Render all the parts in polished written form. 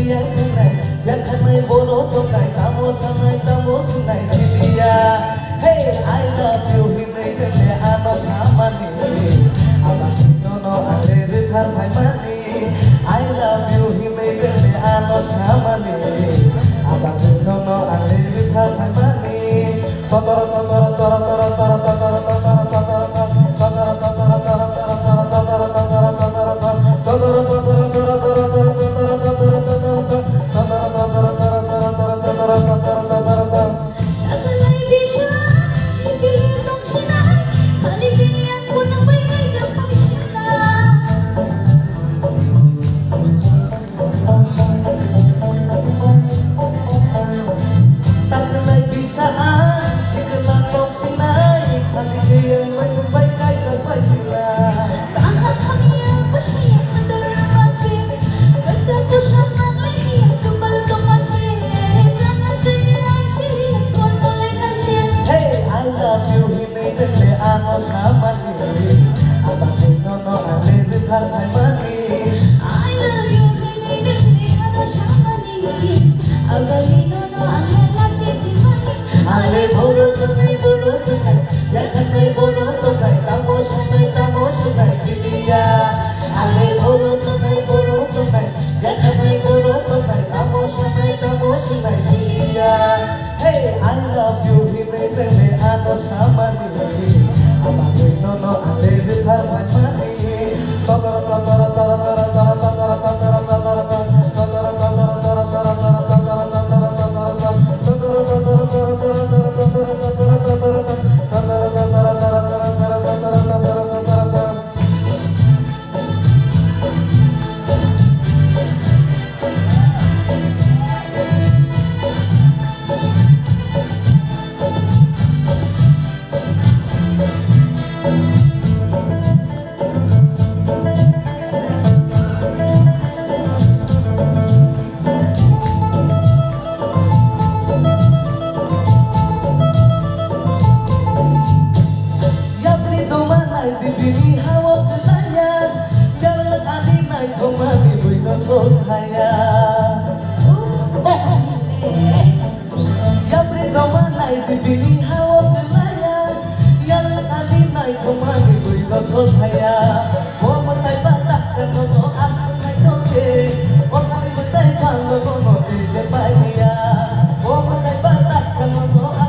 Silia tunai yang kanai bono tunai tamu sunai Silia. Hey, I love you himai dene ano sama ni abang nono ale rithar bhai mani. I love you himai dene ano sama ni abang nono ale rithar bhai mani. Hey, I love you, himai dene ano sama ni abang nono ale rithar bhai mani. Hey, I love you, himai dene ano sama ni abang nono ale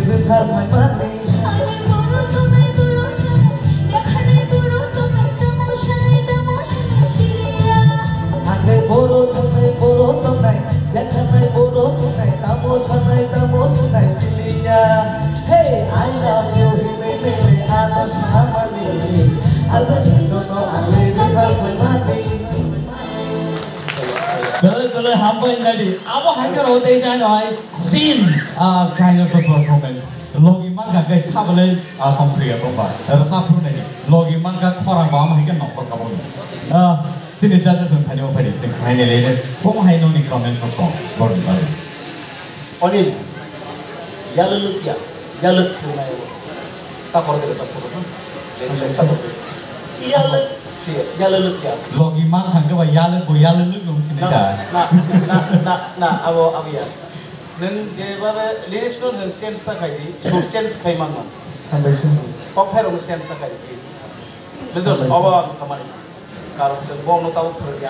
rithar bhai mani. Kalau hampa ini, apa hanya rote saja ni scene kind of performance. Logi man kan guys sabale komplek apa? Rasa pun ni. Logi man kan korang bawa mahir kan nopor kabun. Sini jatuh tu hanya apa ni? Sini hanya lele. Kau hanya ni comment perform. Baru baru. Onil, yaluk ya, yaluk sini ayo. Tak korang kita satu tu. Jadi satu. Yaluk. Yaluk ya. Logi man kan kau yaluk lu sini dah. Abo ya. Neng jawab lyrics tu neng sense tak kaya di, so sense kaya mana? Kok kaya orang sense tak kaya please. Betul, awak sama ni. Kalau cakap bom tahu pergi